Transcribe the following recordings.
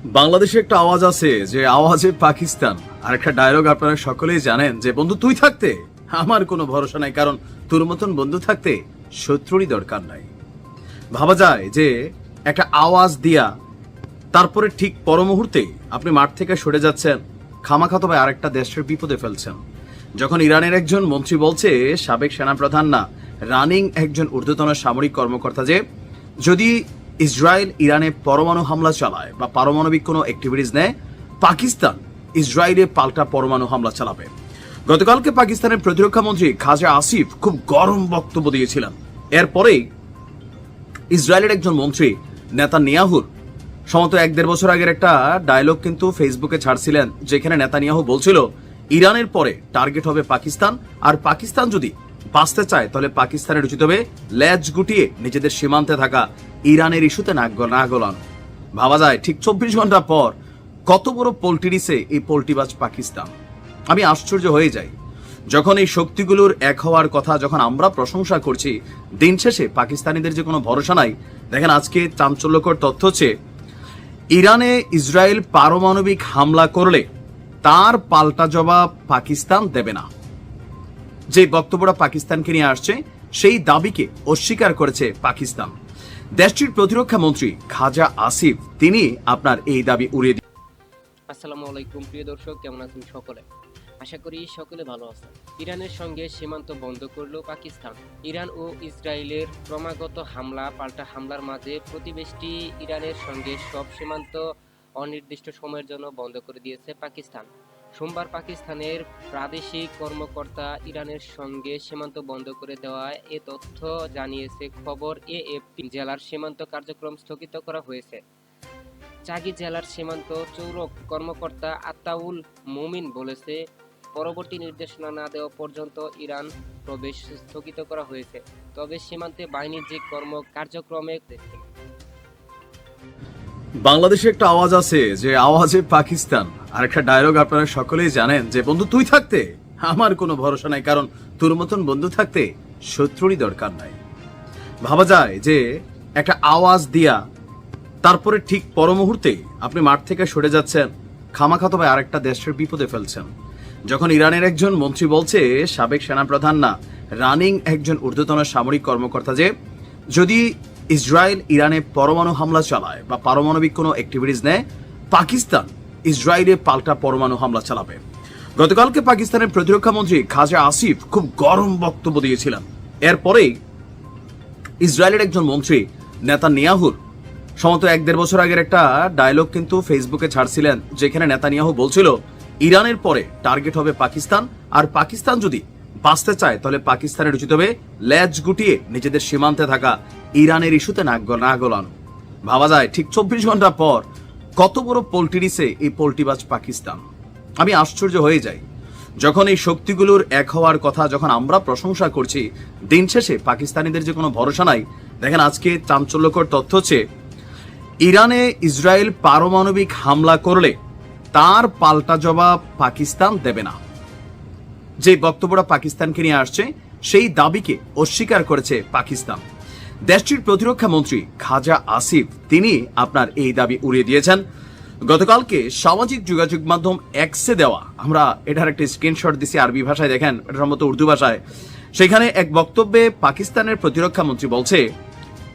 বাংলাদেশে একটা আওয়াজ আছে যে আওয়াজে পাকিস্তান, আর একটা ডায়লগ আপনারা সকলেই জানেন যে বন্ধু তুই থাকতে আমার কোনো ভরসা নাই, কারণ তোর মতন বন্ধু থাকতে শত্রুরই দরকার নাই। ভাবা যায় যে একটা আওয়াজ দিয়া তারপরে ঠিক পর মুহূর্তে আপনি মাঠ থেকে সরে যাচ্ছেন, খামাখাতো ভাই আরেকটা দেশের বিপদে ফেলছেন। যখন ইরানের একজন মন্ত্রী বলছে, সাবেক সেনাপ্রধান না, রানিং একজন ঊর্ধ্বতন সামরিক কর্মকর্তা, যে যদি ইসরায়েল ইরানে পরমাণু হামলা চালায় বা পারমাণবিক কোনো অ্যাক্টিভিটিস নেয়, পাকিস্তান ইসরায়েলে পাল্টা পরমাণু হামলা চালাবে। গতকালকে পাকিস্তানের প্রতিরক্ষা মন্ত্রী খাজা আসিফ খুব গরম বক্তব্য দিয়েছিলেন। এরপরেই ইসরায়েলের একজন মন্ত্রী নেতানিয়াহুর সমত 1-1.5 বছর আগের একটা ডায়লগ কিন্তু ফেসবুকে ছাড়ছিলেন, যেখানে নেতানিয়াহু বলছিল ইরানের পরে টার্গেট হবে পাকিস্তান, আর পাকিস্তান যদি বাঁচতে চায় তাহলে পাকিস্তানের উচিত হবে লেজ গুটিয়ে নিজেদের সীমান্তে থাকা ইরানের ইস্যুতে নাক গলানো। ভাবা যায় ঠিক 24 ঘন্টা পর কত বড় পোল্ট্রি দিছে এই পোল্ট্রিবাজ পাকিস্তান। আমি আশ্চর্য হয়ে যাই যখন এই শক্তিগুলোর এক হওয়ার কথা যখন আমরা প্রশংসা করছি, দিন শেষে পাকিস্তানিদের যে কোনো ভরসা নাই। দেখেন আজকে চাঞ্চল্যকর তথ্য হচ্ছে, ইরানে ইসরায়েল পারমাণবিক হামলা করলে তার পাল্টা জবাব পাকিস্তান দেবে না। যে বক্তব্যটা পাকিস্তানকে নিয়ে আসছে সেই দাবিকে অস্বীকার করেছে পাকিস্তান। দেশটির প্রতিরক্ষা মন্ত্রী খাজা আসিফ তিনি আপনার এই দাবি উড়িয়ে দিয়েছেন। আসসালামু আলাইকুম প্রিয় দর্শক, কেমন আছেন সকলে? আশা করি সকলে ভালো আছেন। ইরানের সঙ্গে সীমান্ত বন্ধ করল পাকিস্তান। ইরান ও ইসরায়েলের ক্রমাগত পাল্টা হামলার মাঝে প্রতিবেশী ইরানের সঙ্গে সব সীমান্ত অনির্দিষ্ট সময়ের জন্য বন্ধ করে দিয়েছে পাকিস্তান। সোমবার পাকিস্তানের প্রাদেশিক কর্মকর্তা ইরানের সঙ্গে সীমান্ত বন্ধ করে দেওয়ায় এ তথ্য জানিয়েছে খবর এএফপি। জেলার সীমান্ত কার্যক্রম স্থগিত করা হয়েছে। চাগি জেলার সীমান্ত চৌর কর্মকর্তা আতাউল মুমিন বলেছে, পরবর্তী নির্দেশনা না দেওয়া পর্যন্ত ইরান প্রবেশ স্থগিত করা হয়েছে, তবে সীমান্তে বাণিজ্যিক কার্যক্রমে। বাংলাদেশে একটা আওয়াজ আছে যে আওয়াজে পাকিস্তান, আর একটা ডায়লগ আপনারা সকলেই জানেন যে বন্ধু তুই থাকতে আমার কোনো ভরসা নাই, কারণ তোর মতন বন্ধু থাকতে শত্রুরই দরকার নাই। ভাবা যায় যে একটা আওয়াজ দিয়া তারপরে ঠিক পর মুহূর্তে আপনি মাঠ থেকে সরে যাচ্ছেন, খামাখাতো ভাই আরেকটা দেশের বিপদে ফেলছেন। যখন ইরানের একজন মন্ত্রী বলছে, সাবেক সেনাপ্রধান না, রানিং একজন ঊর্ধ্বতন সামরিক কর্মকর্তা, যে যদি ইসরায়েল ইরানে পরমাণু হামলা চালায় বা পারমাণবিক কোনো অ্যাক্টিভিটিস নেয়, পাকিস্তান ইসরায়েলে পাল্টা পরমাণু হামলা চালাবে। গতকালকে পাকিস্তানের প্রতিরক্ষা মন্ত্রী খাজা আসিফ খুব গরম বক্তব্য দিয়েছিলেন। এরপরেই ইসরায়েলের একজন মন্ত্রী নেতানিয়াহুর সমত 1-1.5 বছর আগের একটা ডায়লগ কিন্তু ফেসবুকে ছাড়ছিলেন, যেখানে নেতানিয়াহু বলছিল ইরানের পরে টার্গেট হবে পাকিস্তান, আর পাকিস্তান যদি বাঁচতে চায় তাহলে পাকিস্তানের উচিত হবে লেজ গুটিয়ে নিজেদের সীমান্তে থাকা ইরানের ইস্যুতে নাক গলানো। ভাবা যায় ঠিক 24 ঘন্টা পর কত বড় পোল্ট্রি দিছে এই পোল্ট্রিবাজ পাকিস্তান। আমি আশ্চর্য হয়ে যাই যখন এই শক্তিগুলোর এক হওয়ার কথা যখন আমরা প্রশংসা করছি, দিন শেষে পাকিস্তানিদের যে কোনো ভরসা নাই। দেখেন আজকে চাঞ্চল্যকর তথ্য হচ্ছে, ইরানে ইসরায়েল পারমাণবিক হামলা করলে তার পাল্টা জবাব পাকিস্তান দেবে না। যে বক্তব্যটা পাকিস্তানকে নিয়ে আসছে সেই দাবিকে অস্বীকার করেছে পাকিস্তান। দেশটির প্রতিরক্ষা মন্ত্রী খাজা আসিফ তিনি আপনার এই দাবি উড়িয়ে দিয়েছেন। গতকালকে সামাজিক যোগাযোগ মাধ্যম এক্সে দেওয়া, আমরা এটার একটা স্ক্রিনশট দিছি আরবি ভাষায়, দেখেন এটা সম্ভবত উর্দু ভাষায়। সেখানে এক বক্তব্যে পাকিস্তানের প্রতিরক্ষা মন্ত্রী বলছে,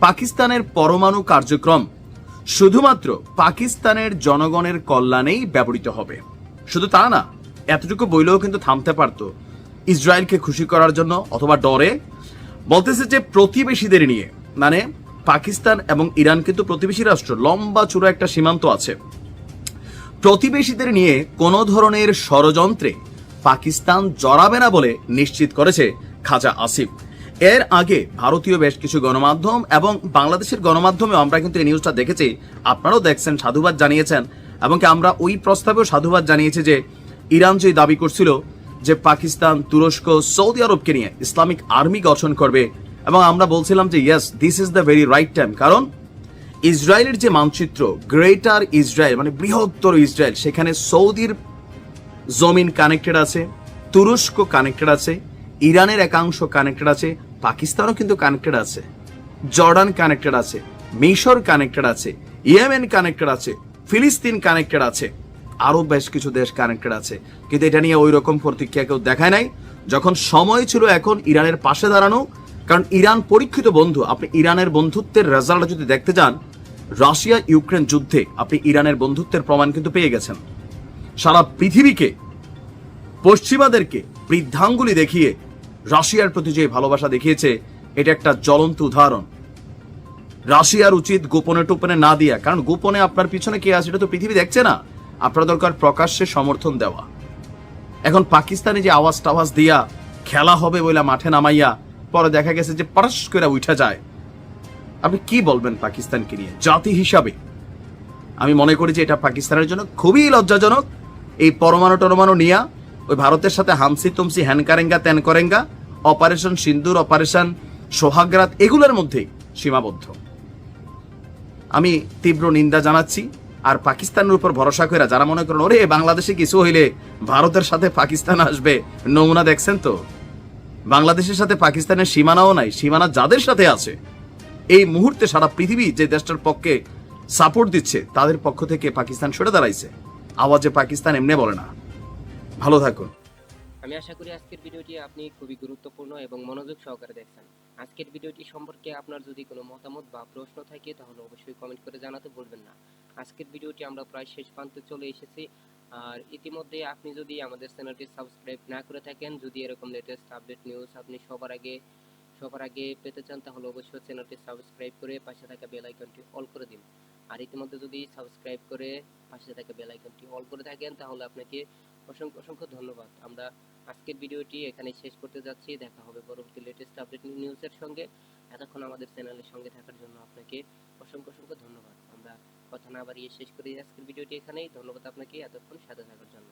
পাকিস্তানের পরমাণু কার্যক্রম শুধুমাত্র পাকিস্তানের জনগণের কল্যাণেই ব্যবহৃত হবে। শুধু তা না, এতটুকু বইলেও কিন্তু থামতে পারত ইসরায়েলকে খুশি করার জন্য অথবা ডরে। বলতেছে যে প্রতিবেশীদের নিয়ে, মানে পাকিস্তান এবং ইরান কিন্তু প্রতিবেশী রাষ্ট্র, লম্বা চূড়া একটা সীমান্ত আছে। প্রতিবেশীদের নিয়ে কোনো ধরনের ষড়যন্ত্রে পাকিস্তান জড়াবে না বলে নিশ্চিত করেছে খাজা আসিফ। এর আগে ভারতীয় বেশ কিছু গণমাধ্যম এবং বাংলাদেশের গণমাধ্যমে আমরা কিন্তু এই নিউজটা দেখেছি, আপনারাও দেখছেন, সাধুবাদ জানিয়েছেন, এবং আমরা ওই প্রস্তাবেও সাধুবাদ জানিয়েছি যে ইরান যে দাবি করছিল যে পাকিস্তান, তুরস্ক, সৌদি আরবকে নিয়ে ইসলামিক আর্মি গঠন করবে, এবং আমরা বলছিলাম যে yes, this is the very right time, কারণ ইসরায়েলের যে মানচিত্র, গ্রেটার ইসরায়েল মানে বৃহত্তর ইসরায়েল, সেখানে সৌদির জমিন কানেক্টেড আছে, তুরস্ক কানেক্টেড আছে, ইরানের একাংশ কানেক্টেড আছে, পাকিস্তানও কিন্তু কানেক্টেড আছে, জর্ডান কানেক্টেড আছে, মিশর কানেক্টেড আছে, ইয়েমেন কানেক্টেড আছে, ফিলিস্তিন কানেক্টেড আছে, আরো বেশ কিছু দেশ কানেক্টেড আছে, কিন্তু এটা নিয়ে ওই রকম প্রতিক্রিয়া কেউ দেখায় নাই। যখন সময় ছিল এখন ইরানের পাশে দাঁড়ানো, কারণ ইরান পরীক্ষিত বন্ধু। আপনি ইরানের বন্ধুত্বের রেজাল্ট যদি দেখতে যান, রাশিয়া ইউক্রেন যুদ্ধে আপনি ইরানের বন্ধুত্বের প্রমাণ কিন্তু পেয়ে গেছেন। সারা পৃথিবীকে, পশ্চিমাদেরকে বৃদ্ধাঙ্গুলি দেখিয়ে রাশিয়ার প্রতি যে ভালোবাসা দেখিয়েছে, এটা একটা জ্বলন্ত উদাহরণ। রাশিয়ার উচিত গোপনে টোপনে না দিয়া, কারণ গোপনে আপনার পিছনে কে আছে এটা তো পৃথিবী দেখছে না। আপনার দরকার প্রকাশ্যে সমর্থন দেওয়া। এখন পাকিস্তানে যে আওয়াজ টাওয়াজ দিয়া খেলা হবে বলে মাঠে নামাইয়া পরে দেখা গেছে যে পরশ করে উঠা যায়, আপনি কি বলবেন পাকিস্তানকে নিয়ে জাতি হিসাবে? আমি মনে করি যে এটা পাকিস্তানের জন্য খুবই লজ্জাজনক। এই পরমাণু টরমাণু নিয়া ওই ভারতের সাথে হামসি তুমসি হ্যান কারেঙ্গা ত্যান করেঙ্গা, অপারেশন সিন্দুর, অপারেশন সোহাগরাত, এগুলোর মধ্যেই সীমাবদ্ধ। আমি তীব্র নিন্দা জানাচ্ছি। আর পাকিস্তানের উপর ভরসা করে যারা মনে করেন ওরে বাংলাদেশে কিছু হইলে ভারতের সাথে পাকিস্তান আসবে, নমুনা দেখছেন তো? বাংলাদেশের সাথে পাকিস্তানের সীমানাও নাই। সীমানা যাদের সাথে আছে, এই মুহূর্তে সারা পৃথিবী যে দেশটার পক্ষে সাপোর্ট দিচ্ছে, তাদের পক্ষ থেকে পাকিস্তান সরে দাঁড়াইছে। আওয়াজে পাকিস্তান এমনি বলে না। ভালো থাকুন। আমি আশা করি আজকের ভিডিওটি আপনি খুবই গুরুত্বপূর্ণ এবং মনোযোগ সহকারে দেখছেন। আজকের ভিডিওটি সম্পর্কে আপনার যদি কোনো মতামত বা প্রশ্ন থাকে তাহলে অবশ্যই কমেন্ট করে জানাতে ভুলবেন না। আজকের ভিডিওটি আমরা প্রায় শেষ প্রান্তে চলে এসেছি। আর ইতিমধ্যে আপনি যদি আমাদের চ্যানেলটি সাবস্ক্রাইব না করে থাকেন, যদি এরকম লেটেস্ট আপডেট নিউজ আপনি সবার আগে পেতে চান, তাহলে অবশ্যই চ্যানেলটি সাবস্ক্রাইব করে পাশে থাকা বেল আইকনটি অল করে দিন। আর ইতিমধ্যে যদি সাবস্ক্রাইব করে পাশে থাকা বেল আইকনটি অল করে থাকেন, তাহলে আপনাকে অসংখ্য অসংখ্য ধন্যবাদ। আমরা আজকের ভিডিওটি এখানে শেষ করতে যাচ্ছি। দেখা হবে পরবর্তী লেটেস্ট আপডেট নিউজের সঙ্গে। এতক্ষণ আমাদের চ্যানেলের সঙ্গে থাকার জন্য আপনাকে অসংখ্য অসংখ্য ধন্যবাদ। আমরা কথা না বাড়িয়ে শেষ করি আজকের ভিডিওটি এখানেই। ধন্যবাদ আপনাকে এতক্ষণ সাথে থাকার জন্য।